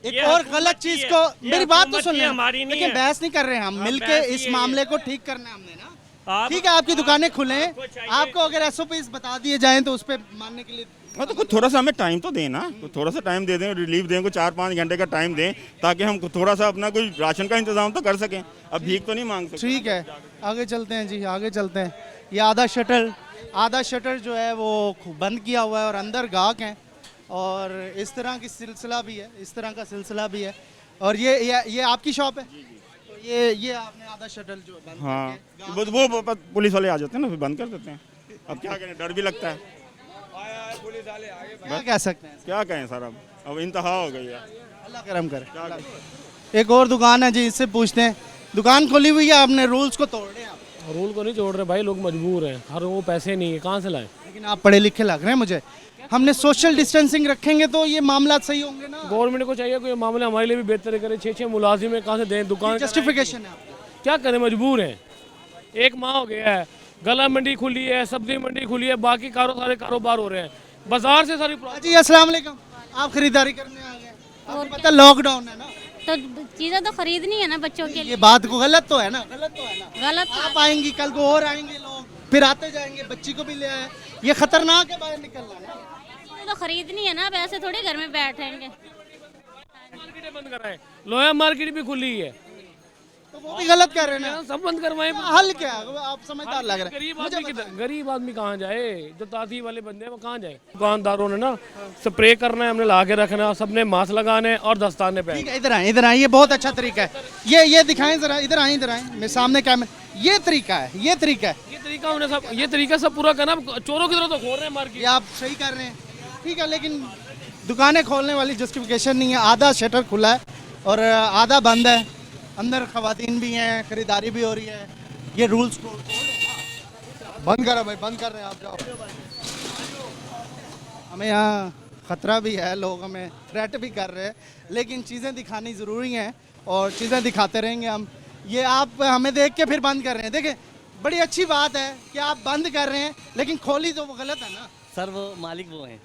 एक और गलत चीज को, मेरी बात तो सुन ले, लेकिन बहस नहीं कर रहे हैं हम, मिलके इस मामले को ठीक करना है हमने ना। ठीक है, आपकी दुकानें खुले, आपको अगर SOPs बता दिए जाएं तो उस पर मानने के लिए हाँ, तो कुछ थोड़ा सा हमें टाइम तो दें ना, थोड़ा सा टाइम दे दें, रिलीफ दें, को 4-5 घंटे का टाइम दें, ताकि हम थोड़ा सा अपना कोई राशन का इंतजाम तो कर सकें। अब भीख तो नहीं मांग सकते। ठीक है, आगे चलते हैं जी, आगे चलते हैं। ये आधा शटर जो है वो बंद किया हुआ है और अंदर गाहक हैं, और इस तरह का सिलसिला भी है। और ये आपकी शॉप है? तो ये आपने आधा शटर जो बंद, हाँ, वो पुलिस वाले आ जाते हैं ना, फिर बंद कर देते हैं। अब क्या करें, डर भी लगता है। क्या कह सकते हैं, क्या कहें सर, अब इंतहा हो गई है। अल्लाह करम करे। एक और दुकान है जी, इससे पूछते हैं। दुकान खोली हुई है, आपने रूल्स को तोड़ रहे हैं। आप रूल को नहीं तोड़ रहे भाई, लोग मजबूर हैं, हर वो पैसे नहीं है, कहाँ से लाए? लेकिन आप पढ़े लिखे लग रहे हैं मुझे। हमने सोशल डिस्टेंसिंग रखेंगे तो ये मामला सही होंगे ना। गवर्नमेंट को चाहिए कोई मामले हमारे लिए भी बेहतर करे। 6 मुलाजिम है, कहाँ से दें? दुकान जस्टिफिकेशन है, क्या करें, मजबूर हैं। 1 माह हो गया है, गला मंडी खुली है, सब्जी मंडी खुली है, बाकी सारे कारोबार हो रहे हैं, बाजार से सारी। जी अस्सलाम वालेकुम, आप खरीदारी करने आ गए? आपको पता लॉकडाउन है ना, तो चीज़ें तो खरीदनी है ना बच्चों के लिए। ये बात को गलत तो है ना, गलत आप आएंगी, कल को और आएंगे लोग, फिर आते जाएंगे, बच्ची को भी ले आए, ये खतरनाक है बाहर निकलना ना। तो खरीदनी है ना, वैसे थोड़ी घर में बैठेंगे। मार्केटें बंद कराए, लोया मार्केट भी खुली है, तो वो भी गलत कर रहे हैं ना, सब बंद करवाए। हल क्या है, आप समझदार लग रहे हैं। गरीब आदमी कहाँ जाए, जो ताती वाले बंदे हैं वो कहाँ जाए? दुकानदारों ने ना स्प्रे करना है, हमने ला के रखना, सबने मास्क लगाने और दस्ताने पहने। ठीक है, इधर आए, ये बहुत अच्छा तरीका है। ये दिखाएं जरा, इधर आए मेरे सामने कैमरा। ये तरीका सब पूरा करना। चोरों की तरह तो खोल रहे हैं मार्केट। ये आप सही कर रहे हैं, ठीक है, लेकिन दुकानें खोलने वाली जस्टिफिकेशन नहीं है। आधा शटर खुला है और आधा बंद है, अंदर खवातीन भी हैं, खरीदारी भी हो रही है। ये रूल्स को बंद करो भाई, बंद कर रहे हैं, आप जाओ। हमें यहाँ ख़तरा भी है, लोग हमें थ्रेट भी कर रहे हैं, लेकिन चीज़ें दिखानी ज़रूरी हैं और चीज़ें दिखाते रहेंगे हम। ये आप हमें देख के फिर बंद कर रहे हैं, देखें, बड़ी अच्छी बात है कि आप बंद कर रहे हैं, लेकिन खोली तो वो गलत है ना। सर वो मालिक वो हैं।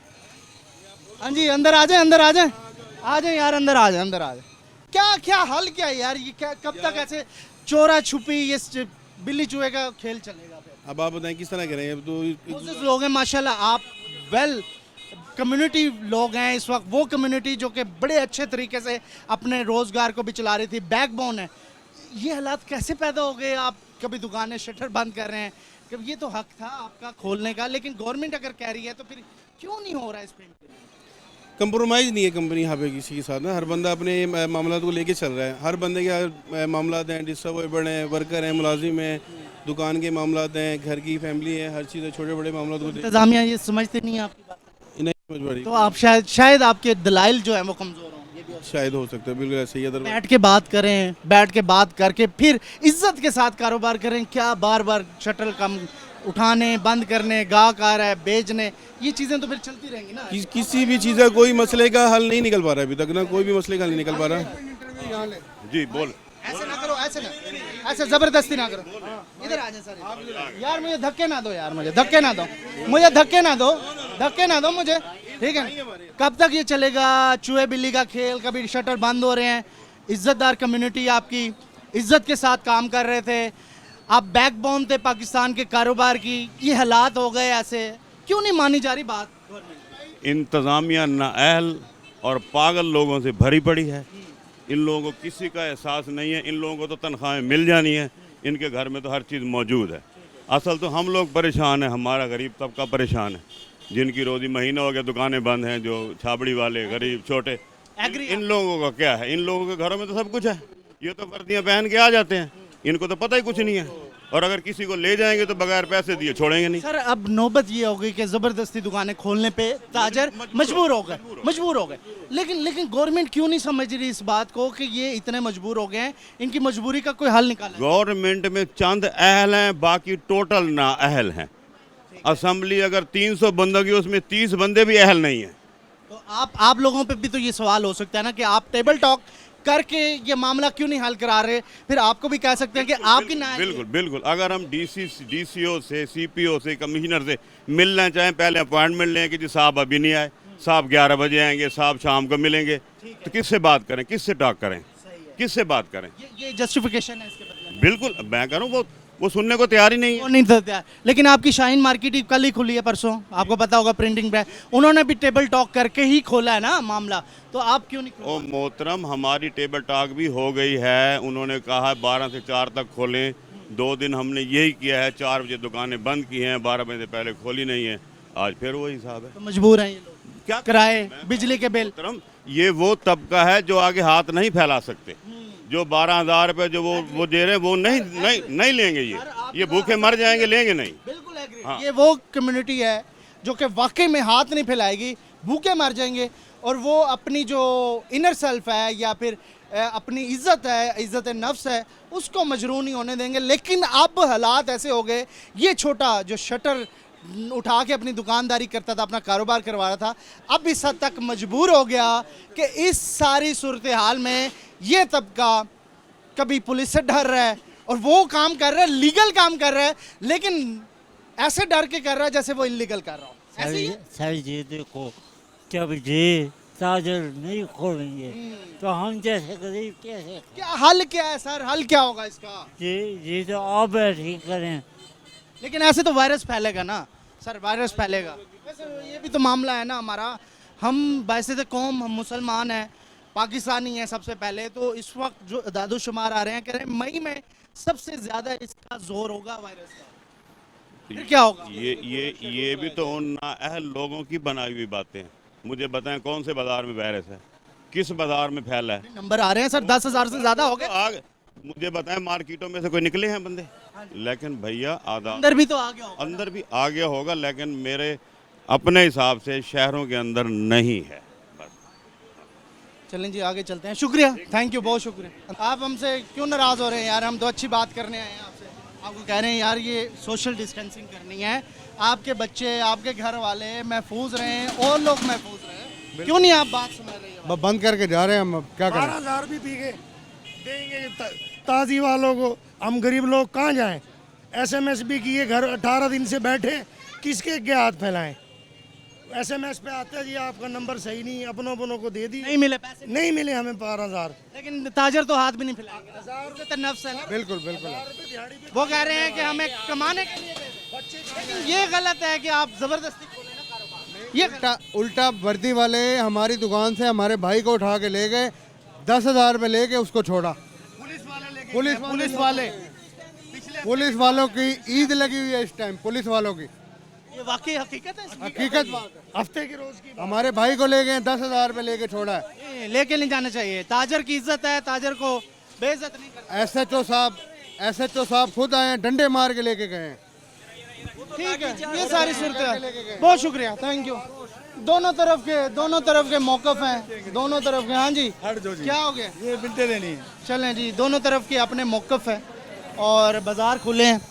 हाँ जी, अंदर आ जाए यार, अंदर आ जाए। क्या हल क्या है यार, ये क्या, कब तक ऐसे चोरा छुपी ये बिल्ली चूहे का खेल चलेगा फिर। अब आप बताएं किस तरह करें। अब तो मोसेस लोग हैं माशाल्लाह, आप वेल कम्युनिटी लोग हैं इस वक्त, वो कम्युनिटी जो कि बड़े अच्छे तरीके से अपने रोज़गार को भी चला रही थी, बैकबोन है। ये हालात कैसे पैदा हो गए? आप कभी दुकानें शटर बंद कर रहे हैं, कभी ये तो हक था आपका खोलने का, लेकिन गवर्नमेंट अगर कह रही है तो फिर क्यों नहीं हो रहा है इस पे? कंप्रोमाइज़ नहीं है कंपनी यहाँ पे किसी के साथ ना। हर बंदा अपने मामला को लेके चल रहा है। हर बंदे के मामला हैं, डिस्टर्बर हैं, वर्कर हैं, मुलाजिम हैं, दुकान के मामला हैं, घर की फैमिली है, हर चीज़ है, छोटे बड़े मामला को इंतजामिया ये समझते नहीं है आपकी बात? नहीं समझ पा रही। तो आप शायद आपके दलाइल जो है वो कमज़ोर हों, ये भी शायद हो सकता है, बिल्कुल ऐसे ही। बैठ के बात करें, बैठ के बात करके फिर इज्जत के साथ कारोबार करें। क्या बार बार शटल कम उठाने, बंद करने, गाहक आ रहा है बेचने, ये चीज़ें तो फिर चलती रहेंगी ना। किसी भी चीज़ का कोई मसले का हल नहीं निकल पा रहा है अभी तक ना, कोई भी मसले का हल नहीं निकल पा रहा। जी बोल। ऐसे ना करो, ऐसे ना, ऐसे जबरदस्ती ना करो। इधर आ जाए सर यार, मुझे धक्के ना दो यार, मुझे धक्के ना दो, मुझे धक्के ना दो, धक्के ना दो मुझे, ठीक है? कब तक ये चलेगा चूहे बिल्ली का खेल? कभी शटर बंद हो रहे हैं, इज्जतदार कम्युनिटी आपकी इज्जत के साथ काम कर रहे थे, आप बैकबोन थे पाकिस्तान के कारोबार की, ये हालात हो गए ऐसे, क्यों नहीं मानी जा रही बात? इंतज़ामिया नाअहल और पागल लोगों से भरी पड़ी है। इन लोगों को किसी का एहसास नहीं है। इन लोगों को तो तनख्वाहें मिल जानी है, इनके घर में तो हर चीज़ मौजूद है। असल तो हम लोग परेशान हैं, हमारा गरीब तबका परेशान है, जिनकी रोज़ी महीना हो गया दुकानें बंद हैं, जो छाबड़ी वाले गरीब छोटे, इन लोगों का क्या है? इन लोगों के घरों में तो सब कुछ है, ये तो वर्दियाँ पहन के आ जाते हैं, इनको तो पता ही कुछ नहीं है। और अगर किसी को ले जाएंगे तो बगैर पैसे दिए छोड़ेंगे नहीं। सर अब नौबत ये हो गई कि ज़बरदस्ती दुकानें खोलने पे ताजर मजबूर हो गए। लेकिन गवर्नमेंट क्यों नहीं समझ रही इस बात को कि ये इतने मजबूर हो गए हैं, इनकी मजबूरी का कोई हल निकाला? गवर्नमेंट में चंद अहल हैं, बाकी टोटल ना अहल हैं। असम्बली अगर 300 बंदों की, उसमें 30 बंदे भी अहल नहीं हैं। तो आप लोगों पे भी तो ये सवाल हो सकता है ना कि आप टेबल टॉक करके ये मामला क्यों नहीं हल करा रहे? फिर आपको भी कह सकते हैं कि आपकी ना। बिल्कुल बिल्कुल, अगर हम DCO से, CPO से, कमिश्नर से मिलना चाहें, पहले अपॉइंटमेंट लें कि जी साहब अभी नहीं आए, साहब 11 बजे आएंगे, साहब शाम को मिलेंगे, तो किससे बात करें, किससे टॉक करें, किससे बात करें? ये जस्टिफिकेशन है इसके बदले में। बिल्कुल, मैं करूँ वो सुनने को तैयार ही नहीं है। वो नहीं तैयार। लेकिन आपकी शाहीन मार्केट कल ही खुली है, परसों, आपको पता होगा, प्रिंटिंग प्रेस, उन्होंने भी टेबल टॉक करके ही खोला है ना मामला, तो आप क्यों नहीं? ओ मोहतरम, हमारी टेबल टॉक भी हो गई है, उन्होंने कहा 12 से 4 तक खोलें। 2 दिन हमने यही किया है, 4 बजे दुकानें बंद की हैं, 12 बजे से पहले खोली नहीं है, आज फिर वही हिसाब है। तो मजबूर हैं ये लोग, क्या किराए, बिजली के बिल। ये वो तबका है जो आगे हाथ नहीं फैला सकते, जो 12,000 रुपये जो वो दे रहे हैं, वो नहीं लेंगे। ये भूखे मर जाएंगे, लेंगे नहीं। बिल्कुल एग्री। हाँ। ये वो कम्युनिटी है जो कि वाकई में हाथ नहीं फैलाएगी, भूखे मर जाएंगे, और वो अपनी जो इनर सेल्फ है या फिर अपनी इज्जत है, इज्जत नफ्स है, उसको मजरूह नहीं होने देंगे। लेकिन अब हालात ऐसे हो गए, ये छोटा जो शटर उठा के अपनी दुकानदारी करता था, अपना कारोबार करवा रहा था, अब इस हद तक मजबूर हो गया कि इस सारी सूरत हाल में ये तबका कभी पुलिस से डर रहा है, और वो काम कर रहा है, लीगल काम कर रहा है, लेकिन ऐसे डर के कर रहा है जैसे वो इलीगल कर रहा हो। सर जी देखो, जब जी ताजर नहीं खोलेंगे तो हम जैसे गरीब कैसे? क्या हल क्या है सर, हल क्या होगा इसका? जी तो आप ठीक करें। लेकिन ऐसे तो वायरस फैलेगा ना सर, वायरस फैलेगा। वैसे ये भी तो मामला है ना हमारा, हम वैसे तो कौम, हम मुसलमान हैं, पाकिस्तानी हैं सबसे पहले, तो इस वक्त जो दादोशुमार आ रहे हैं, कह रहे हैं मई में सबसे ज़्यादा इसका जोर होगा वायरस का। फिर क्या होगा? ये भी तो उन नाअहल लोगों की बनाई हुई बातें हैं। मुझे बताएं कौन से बाजार में वायरस है, किस बाजार में फैला है? नंबर आ रहे हैं सर, 10,000 से ज़्यादा हो गए। मुझे बताएं मार्केटों में से कोई निकले हैं बंदे? लेकिन भैया अंदर भी तो आ गया होगा। अंदर भी आ गया होगा, लेकिन मेरे अपने हिसाब से शहरों के अंदर नहीं है। चलें जी, आगे चलते हैं। शुक्रिया, थैंक यू, बहुत शुक्रिया। आप हमसे क्यों नाराज़ हो रहे हैं यार? हम तो अच्छी बात करने आए हैं आपसे। आपको कह रहे हैं यार ये सोशल डिस्टेंसिंग करनी है, आपके बच्चे, आपके घर वाले महफूज रहे हैं और लोग महफूज रहे, क्यों नहीं आप बात समझ रही है? बंद करके जा रहे हैं हम, क्या करें? 12,000 भी पी के देंगे ताजी वालों को, हम गरीब लोग कहाँ जाएं? SMS भी किए, घर 18 दिन से बैठे, किसके क्या हाथ फैलाएं? SMS पे आते हैं जी आपका नंबर सही नहीं, अपनों को दे दी, नहीं मिले पैसे, नहीं मिले हमें 12,000। लेकिन ताजर तो हाथ भी नहीं फैलाएंगे, तो नफ्स है ना। बिल्कुल बिल्कुल। वो कह रहे हैं कि हमें कमाने के लिए दे दो। लेकिन ये गलत है कि आप जबरदस्ती खोलें ना कारोबार। ये उल्टा वर्दी वाले हमारी दुकान से हमारे भाई को उठा के ले गए, 10,000 रुपये लेके उसको छोड़ा। पुलिस वालों की ईद लगी हुई है इस टाइम, पुलिस वालों की। ये वाकई हकीकत है, हकीकत हफ्ते की रोज की हमारे भाई को ले गए, 10,000 रुपये लेके छोड़ा है। लेके नहीं जाना चाहिए। ताजर की इज्जत है, ताजर को बेइज्जत नहीं करना। SHO साहब खुद आए, डंडे मार के लेके गए हैं। ठीक है, ये सारी सूरत। बहुत शुक्रिया, थैंक यू। दोनों तरफ के मौकफ हैं, दोनों तरफ के। हाँ जी, क्या हो गया? ये बिल्टे देनी है। चलें जी, दोनों तरफ के अपने मौकफ है और बाज़ार खुले हैं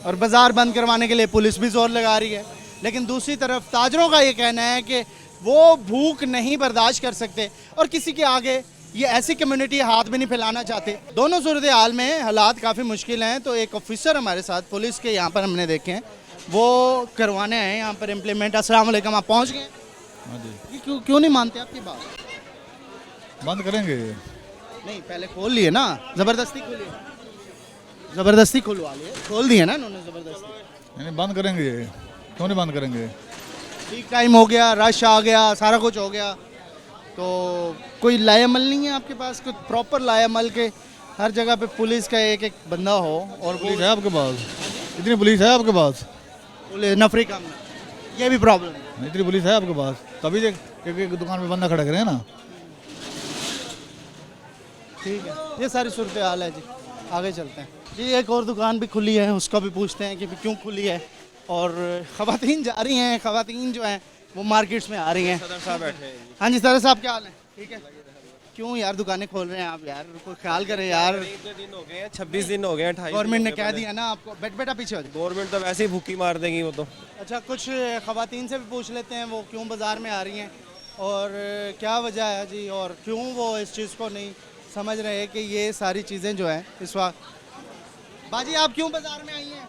और बाज़ार बंद करवाने के लिए पुलिस भी जोर लगा रही है। लेकिन दूसरी तरफ ताजरों का ये कहना है कि वो भूख नहीं बर्दाश्त कर सकते और किसी के आगे ये ऐसी कम्युनिटी हाथ भी नहीं फैलाना चाहते। दोनों सूरत हाल में हालात काफ़ी मुश्किल हैं। तो एक ऑफिसर हमारे साथ पुलिस के यहाँ पर हमने देखे हैं, वो करवाने आए यहाँ पर इम्प्लीमेंट। अस्सलाम वालेकुम, आप पहुँच गए? ये क्यों नहीं मानते आपकी बात? बंद करेंगे? नहीं, पहले खोल लिए ना, ज़बरदस्ती खुलवा लिए, खोल दिए ना उन्होंने ज़बरदस्ती। नहीं, बंद करेंगे। क्यों नहीं बंद करेंगे? पीक टाइम हो गया, रश आ गया, सारा कुछ हो गया, तो कोई लाएमल नहीं है आपके पास? कोई प्रॉपर लाएमल के हर जगह पे पुलिस का एक बंदा हो। और पुलिस है आपके पास? इतनी पुलिस है आपके पास? नफरी काम में ये भी प्रॉब्लम है। इतनी पुलिस है आपके पास, तभी एक दुकान पे बंदा खड़ा करें ना। ठीक है, ये सारी सूरत हाल है जी। आगे चलते हैं जी। एक और दुकान भी खुली है, उसका भी पूछते हैं कि क्यों खुली है। और ख़वातीन जा रही हैं, ख़वातीन जो हैं वो मार्केट्स में आ रही हैं। सदर साहब बैठे हैं। हाँ जी, सदर साहब क्या हाल है? ठीक है। क्यों यार दुकानें खोल रहे हैं आप यार? कोई ख्याल करें यार। इतने दिन हो गए हैं, 26 दिन हो गए हैं। गवर्नमेंट ने कह दिया ना आपको, बेटा पीछे हो जाओ। गवर्नमेंट तो वैसे ही भूखी मार देगी वो तो। अच्छा, कुछ ख़वातीन से भी पूछ लेते हैं वो क्यों बाज़ार में आ रही हैं और क्या वजह है जी, और क्यों वो इस चीज़ को नहीं समझ रहे हैं कि ये सारी चीज़ें जो हैं इस वक्त। बाजी, आप क्यों बाज़ार में आई हैं?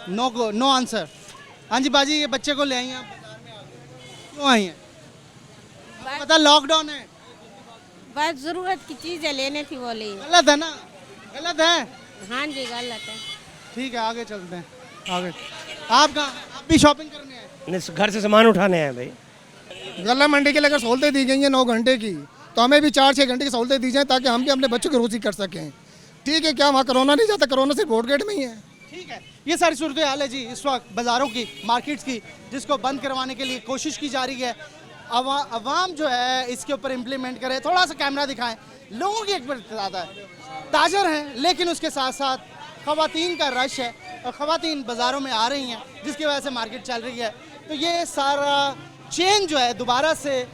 No answer. हाँ जी बाजी, ये बच्चे को ले आई हैं आप बाज़ार में, क्यों आई हैं? पता लॉकडाउन है, बस ज़रूरत की चीज़ें लेने थी, वो ली। गलत है ना? गलत है? हाँ जी गलत है। ठीक है, आगे चलते हैं। आगे आप कहाँ? आप भी शॉपिंग करने हैं? घर से सामान उठाने हैं भाई। गला मंडी के लिए अगर सहूलतें दी गई हैं 9 घंटे की, तो हमें भी 4-6 घंटे की सहूलतें दी जाएँ ताकि हम भी अपने बच्चों की रोज़ी कर सकें। ठीक है, क्या वहाँ कोरोना नहीं जाता? कोरोना सिर्फ वोट गेट में ही है। ठीक है, ये सारी सूरत हाल है जी इस वक्त बाज़ारों की, मार्केट्स की, जिसको बंद करवाने के लिए कोशिश की जा रही है। अवाम जो है इसके ऊपर इम्प्लीमेंट करे। थोड़ा सा कैमरा दिखाएं, लोगों की एक बार ज़्यादा है, ताजर हैं, लेकिन उसके साथ साथ ख़वातीन का रश है और ख़वातीन बाज़ारों में आ रही हैं, जिसकी वजह से मार्केट चल रही है। तो ये सारा चेन जो है दोबारा से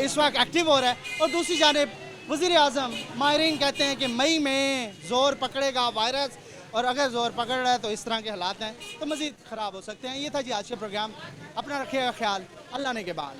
इस वक्त एक्टिव हो रहा है। और दूसरी जानिब वज़ीर आज़म माहिरीन कहते हैं कि मई में ज़ोर पकड़ेगा वायरस, और अगर ज़ोर पकड़ रहा है तो इस तरह के हालात हैं तो मज़ीद ख़राब हो सकते हैं। ये था जी आज का प्रोग्राम। अपना रखिएगा ख्याल, अल्लाह ने के बाद।